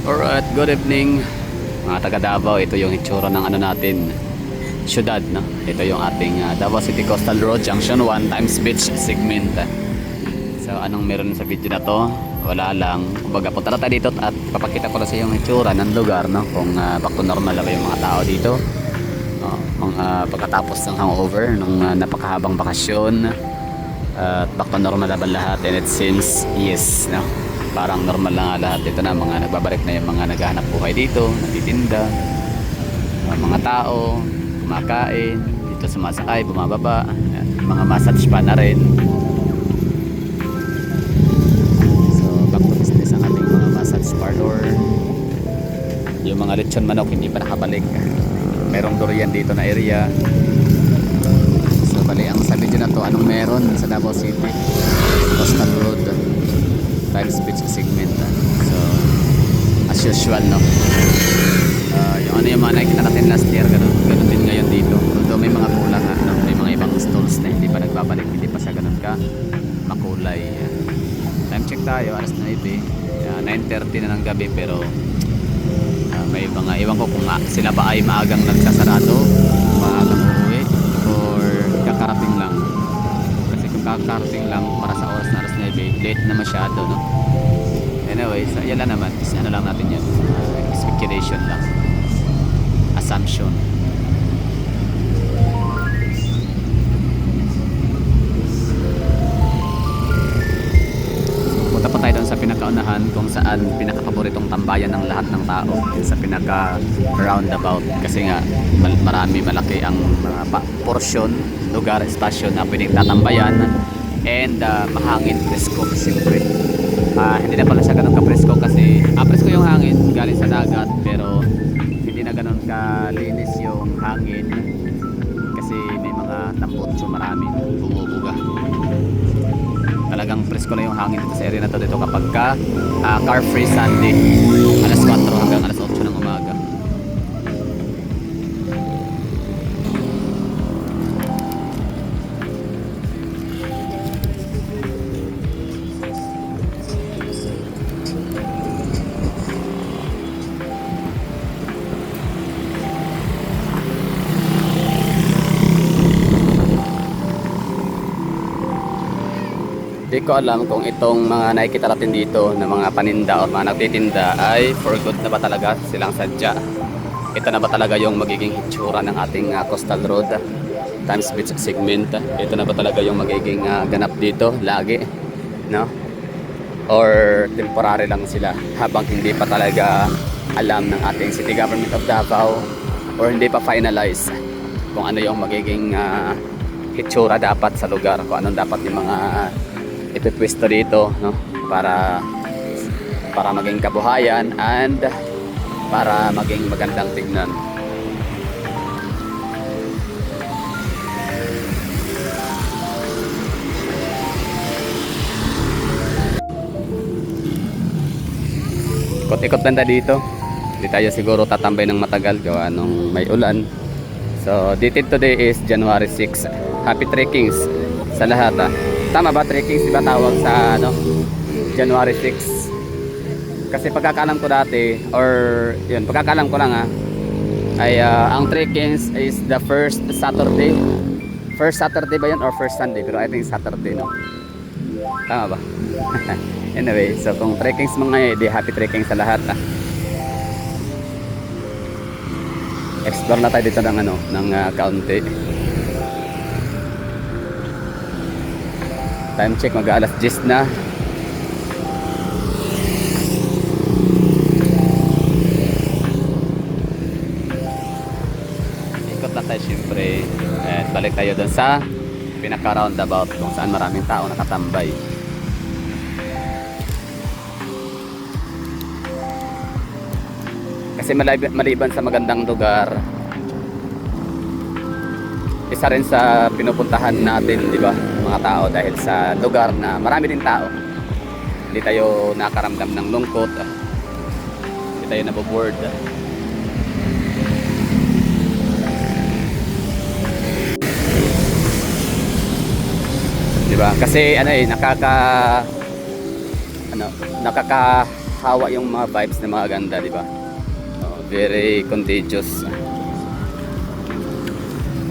Alright, good evening mga taga Davao. Ito yung itsura ng ano natin, syudad, no? Ito yung ating Davao City Coastal Road Junction 1 times beach segment. So anong meron sa video na to? Wala lang. Kumbaga punta na tayo dito at papakita ko lang sa yung itsura ng lugar, no? Kung back to normal ba yung mga tao dito. Pagkatapos ng hangover nung napakahabang bakasyon, at back to normal na ba lahat? And it seems yes, no? Parang normal lang lahat. Ito na, mga nagbabalik na yung mga naghahanap buhay dito, nagtitinda, mga tao kumakain dito, sumasakay, bumababa. Mga massage pa na rin. So back to business ang ating mga massage parlor. Yung mga lechon manok hindi pa nakabalik. Merong durian dito na area. So bali ang sa video na to, anong meron sa Davao City Coastal Road times beach segment. So as usual, no, yung ano yung mga nakikita natin last year, ganun din ngayon dito. Although may mga kulang, no? May mga ibang stalls na hindi pa nagbabalik, hindi pa siya ganun ka makulay. Time check tayo, alas 9, 9:30 na ng gabi, pero may mga iwan ko kung sila ba ay maagang nagsasarado, maagang uuwi, or kakarating lang. Kasi kung kakarating lang para sa oras na alas 9, late na masyado, no? Anyway, so yan lang naman, kasi ano lang natin yan, speculation lang, assumption. Punta pa tayo doon sa pinakaunahan kung saan pinakapaboritong tambayan ng lahat ng tao, sa pinaka roundabout, kasi nga malaki ang portion, lugar, espasyo na pwedeng tatambayan, and mahangin, presko siyempre. Hindi na pala siya ganun ka-presko kasi presko yung hangin galing sa dagat, pero hindi na ganun kalinis yung hangin kasi may mga tambutso, marami bumubuga. Talagang presko na yung hangin dito sa area na to dito kapag car free Sunday, alas 4 hanggang alas 8 ng umaga. Di ko alam kung itong mga nakikita natin dito na mga paninda o mga nagtitinda ay for good na ba talaga silang sadya. Ito na ba talaga yung magiging hitsura ng ating coastal road times beach segment? Ito na ba talaga yung magiging ganap dito lagi, no? Or temporary lang sila habang hindi pa talaga alam ng ating City Government of Davao, or hindi pa finalize kung ano yung magiging hitsura dapat sa lugar, kung anong dapat yung mga ipipwesto dito, no, para maging kabuhayan and para maging magandang tingnan. Ikot-ikot lang dito. Hindi tayo siguro tatambay ng matagal gawa nung may ulan. So dated today is January 6. Happy trekkings sa lahat. Tama ba, trekkings diba tawag sa January 6? Kasi pagkakalam ko dati, or yun, pagkakalam ko lang ay ang trekkings is the first Saturday. First Saturday ba yun or first Sunday? Pero I think Saturday, no? Tama ba? Anyway, so kung trekkings mga di happy trekking sa lahat. Explore na tayo dito ng kaunti. Time check, mag-alas 10 na. Ikot lang tayo syempre. At balik tayo doon sa pinaka-roundabout kung saan maraming tao nakatambay. Kasi maliban sa magandang lugar, isa rin sa pinupuntahan natin, di ba, mga tao, dahil sa lugar na marami din tao. Hindi tayo nakaramdam ng lungkot, hindi tayo naboboard. Di ba? Kasi nakaka nakakahawa yung mga vibes na mga ganda, di ba? Very contagious.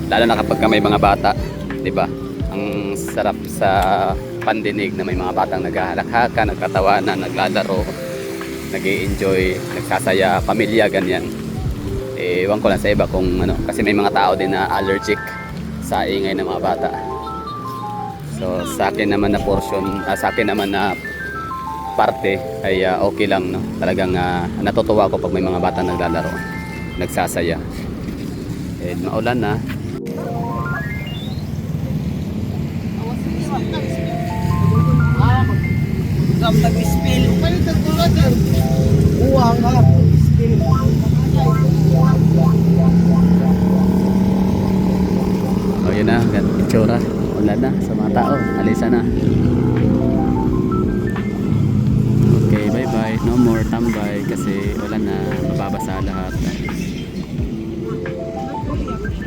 Lalo na kapag may mga bata, di ba? Ang sarap sa pandinig na may mga batang naghahalakhakan, nagkatawanan, naglalaro, nag-i-enjoy, nagsasaya, pamilya, ganyan. Ewan ko lang sa iba kung ano, kasi may mga tao din na allergic sa ingay ng mga bata. So sa akin naman na portion, sa akin naman na parte ay okay lang, no? Talagang natutuwa ko pag may mga bata naglalaro, nagsasaya. Maulan na. Nag-spill. Uwang ha. Spill. Yun na, itsura. Ulan na sa mga tao. Alisa na. Okay, bye bye. No more tambay kasi ulan na, mababasa lahat.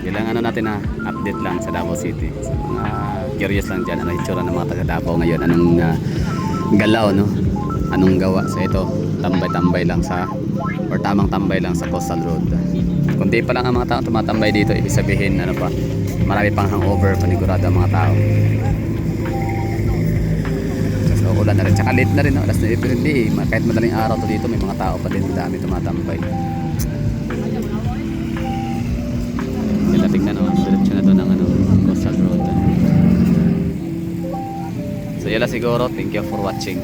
Kailangan natin na update lang sa Davao City. Sa mga curious lang dyan, ano itsura ng mga taga Davao ngayon, anong galaw, no? Anong gawa. So ito, tambay-tambay lang sa, or tamang tambay lang sa Coastal Road. Kung di pa lang ang mga tao tumatambay dito, ibig sabihin ano pa, marami pang hangover, panigurado ang mga tao. So ulan na rin, tsaka late na rin, no? Alas 9 pero hindi, kahit madaling araw to dito, may mga tao pa din, dami tumatambay. Kaya tignan, no? Diretso na to ng Coastal Road. So yun lang siguro, thank you for watching.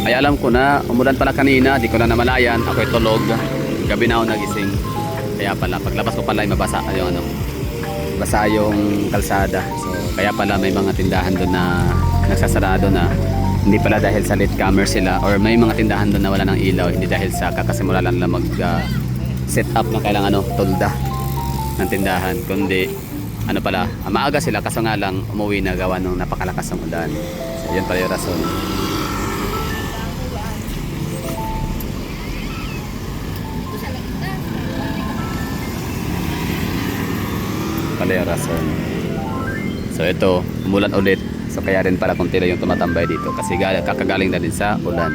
Ay alam ko na, umulan pala kanina, di ko na namalayan, ako'y tulog, gabi na ako nagising. Kaya pala, paglabas ko pala ay mabasa yung basa yung kalsada. So kaya pala may mga tindahan doon na nagsasarado na, hindi pala dahil sa latecomer sila, or may mga tindahan doon na wala ng ilaw, hindi dahil sa kakasimula lang mag set up na kailangan tolda ng tindahan, kundi ano pala, maaga sila kaso nga lang umuwi na gawa ng napakalakas ng ulan. So yun pala yung rason. Pala yung rason. So ito, umulan ulit. So kaya rin pala kung tila yung tumatambay dito kasi kakagaling na din sa ulan.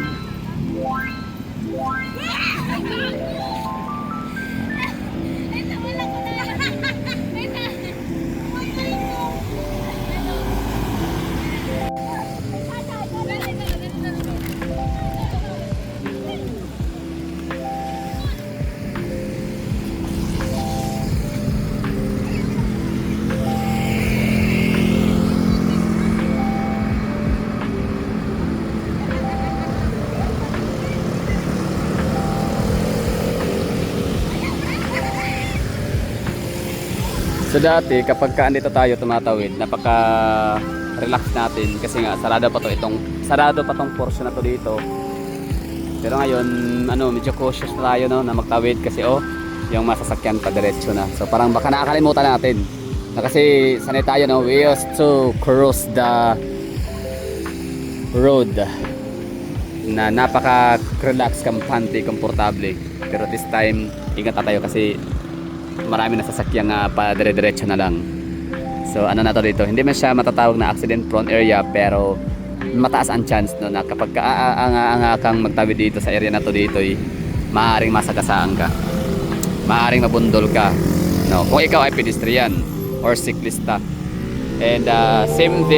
So dati kapag andito tayo tumatawid, napaka-relax natin kasi nga sarado pa tong portion na to dito. Pero ngayon, medyo cautious na tayo, no, na magtawid kasi yung masasakyan pa diretso na. So parang baka nakakalimutan natin na kasi sanay tayo, no, we used to cross the road na napaka-relax, kampante, komportable. Pero this time, ingat tayo kasi marami na sasakyang pa dire-diretso na lang. So ano na to dito, hindi man siya matatawag na accident prone area, pero mataas ang chance, no, na kapag kaanga kang magtawid dito sa area na to dito, maaaring masagasaan ka, maaaring mabundol ka, no, kung ikaw ay pedestrian or siklista. And same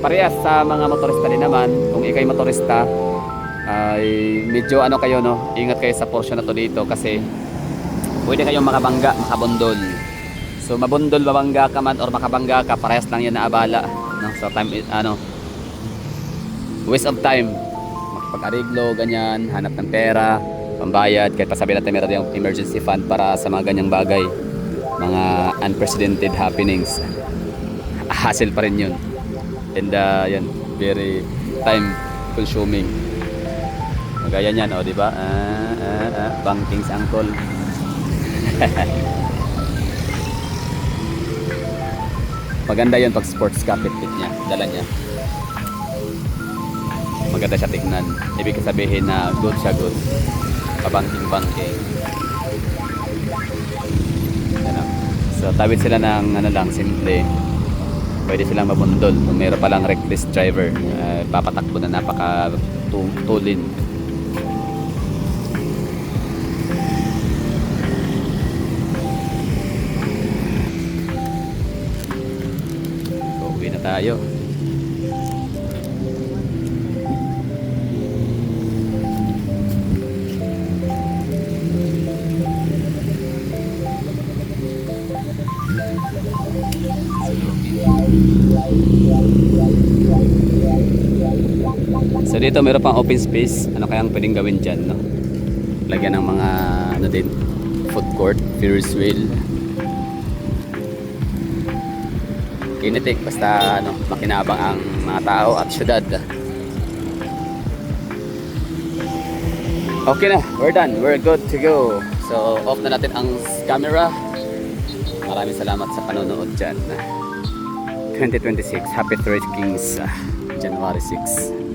parehas sa mga motorista din naman. Kung ikaw ay motorista, ay medyo kayo, no, ingat kayo sa portion na to dito kasi pwede kayong makabangga, makabundol. So mabundol, mabangga ka man or makabangga ka, parehas lang yan na abala, no? So time waste of time. Makapag-ariglo, ganyan, hanap ng pera, pambayad, kahit pa sabihin natin meron yung emergency fund para sa mga ganyang bagay, mga unprecedented happenings. Hassle pa rin yun. And yan, very time consuming. Gaya niyan, di ba? Bankings Angkol. Maganda yun pag sports ka, fit niya, dala niya. Maganda siya tignan. Ibig sabihin na good siya, good. Pabangking-bangking. Ano. So tawid sila ng ano lang, simple. Pwede silang mabundol. Kung mayroon palang reckless driver, papatakbo na napaka-tulin. So, uwi na tayo. So dito meron pang open space. Ano kayang pwedeng gawin dyan, no? Lagyan ng mga ano din, food court, Ferris wheel. Kinitik basta ano, makinabang ang mga tao at syudad. Okay na, we're done. We're good to go. So off na natin ang camera. Maraming salamat sa panonood dyan. 2026, Happy Third Kings, January 6.